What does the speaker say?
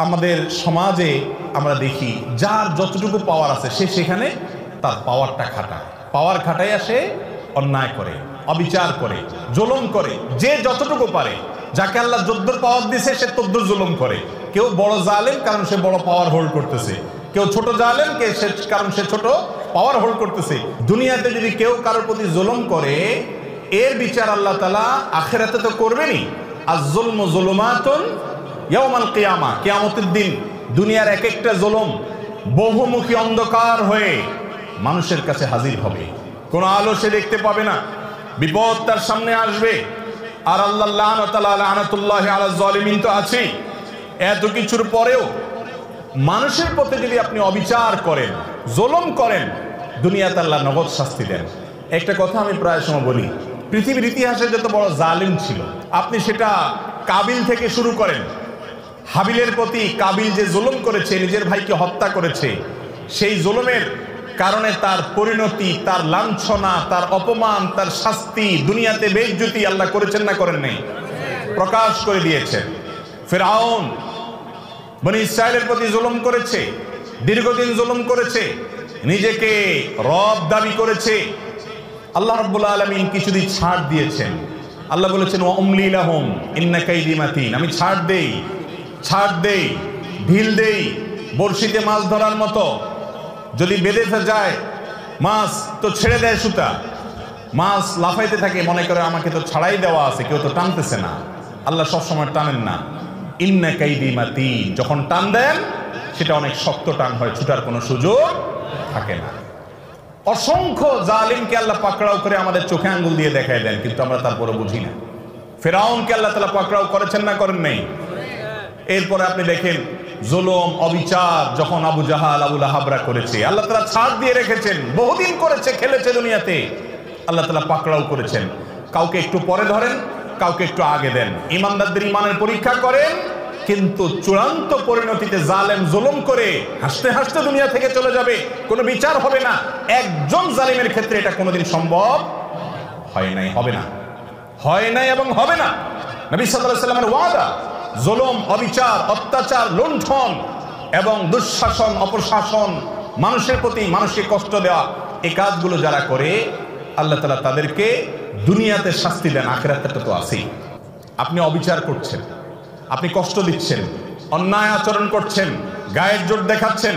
আমাদের সমাজে আমরা দেখি যার যতটুকু পাওয়ার আছে সে সেখানে তার পাওয়ারটা খাটায়, পাওয়ার খাটাইয়া সে অন্যায় করে, অবিচার করে, জুলুম করে। যে যতটুকু পারে, যাকে আল্লাহ যদ্দুর পাওয়ার দিছে সে তদ্দুর জুলুম করে। কেউ বড় জালেম কারণ সে বড় পাওয়ার হোল্ড করতেছে, কেউ ছোট জালেম কারণ সে ছোট পাওয়ার হোল্ড করতেছে। দুনিয়াতে যদি কেউ কারোর প্রতি জুলুম করে, এর বিচার আল্লাহ তাআলা আখিরাতে তো করবেনই। আয-যুলমু যুলুমাতুন ইয়াওমাল কিয়ামা, কিয়ামতের দিন দুনিয়ার এক একটা জুলুম বহুমুখী অন্ধকার হয়ে মানুষের কাছে হাজির হবে। কোনো আলো সে দেখতে পাবে না, বিপদ তার সামনে আসবে। আর আল্লাহ লানাতুল্লাহি আলা যালিমিন তো আছেই। এত কিছুর পরেও মানুষের প্রতি যদি আপনি অবিচার করেন, জুলুম করেন, দুনিয়াতে আল্লাহ নগদ শাস্তি দেন। একটা কথা আমি প্রায় সময় বলি, পৃথিবীর ইতিহাসে যত বড় জালিম ছিল, আপনি সেটা কাবিল থেকে শুরু করেন। হাবিলের প্রতি কাবিল যে জুলুম করেছে, নিজের ভাইকে হত্যা করেছে, সেই জুলুমের কারণে তার পরিণতি, তার লাঞ্ছনা, তার অপমান, তার শাস্তি, দুনিয়াতে বেইজ্জতি আল্লাহ করেছেন না করেন নাই? প্রকাশ করে দিয়েছেন। ফিরআউন বনি ইসরাইলের প্রতি জুলুম করেছে, দীর্ঘদিন জুলুম করেছে, নিজেকে রব দাবি করেছে। আল্লাহ রাব্বুল আলামিন কিছুদিন ছাড় দিয়েছেন। আল্লাহ বলেছেন ওয়া উমলি লাহুম ইন্না কাইদি মাতিন, আমি ছাড় দেই, ঢিল দেই, বড়শিতে মাছ ধরার মতো। যদি বেঁধে যায় মাছ তো ছেড়ে দেয় সুতা, মাছ লাফাইতে থাকে, মনে করে আমাকে তো ছাড়াই দেওয়া আছে, কেউ তো টানতেছে না। আল্লাহ সবসময় টানেন না। ইন্না কাইদি মাতিন, যখন টান দেন সেটা অনেক শক্ত টান হয়, ছুটার কোনো সুযোগ থাকে না। অসংখ্য জালিমকে আল্লাহ পাকড়াও করে আমাদের চোখে আঙ্গুল দিয়ে দেখায় দেন, কিন্তু আমরা তারপরে বুঝি না। ফিরআউনকে আল্লাহ তাআলা পাকড়াও করেছেন না করেন নাই? এরপরে আপনি দেখেন জুলুম, অবিচার যখন আবু জাহাল, আবু লাহাবরা করেছে, আল্লাহ তাআলা ছাড় দিয়ে রেখেছেন। বহুদিন করেছে, খেলেছে দুনিয়াতে, আল্লাহ তাআলা পাকড়াও করেছেন। কাউকে একটু পরে ধরেন, কাউকে একটু আগে দেন। ইমানদারদের ইমানের পরীক্ষা করেন, কিন্তু চূড়ান্ত পরিণতিতে জালেম জুলুম করে হাসতে হাসতে দুনিয়া থেকে চলে যাবে, কোনো বিচার হবে না। একজন জালিমের ক্ষেত্রে এটা কোনোদিন সম্ভব হয় নাই, হবে না, হয় নাই এবং হবে না। নবী সাল্লাল্লাহু আলাইহি ওয়াসাল্লামের ওয়াদা, জুলুম, অবিচার, অত্যাচার, লুণ্ঠন এবং দুঃশাসন, অপশাসন, মানুষের প্রতি মানুষকে কষ্ট দেওয়া, এই কাজগুলো যারা করে আল্লাহ তাআলা তাদেরকে দুনিয়াতে শাস্তি দেন, আখিরাতে তো আছেই। আপনি অবিচার করছেন, আপনি কষ্ট দিচ্ছেন, অন্যায় আচরণ করছেন, গায়ের জোর দেখাচ্ছেন,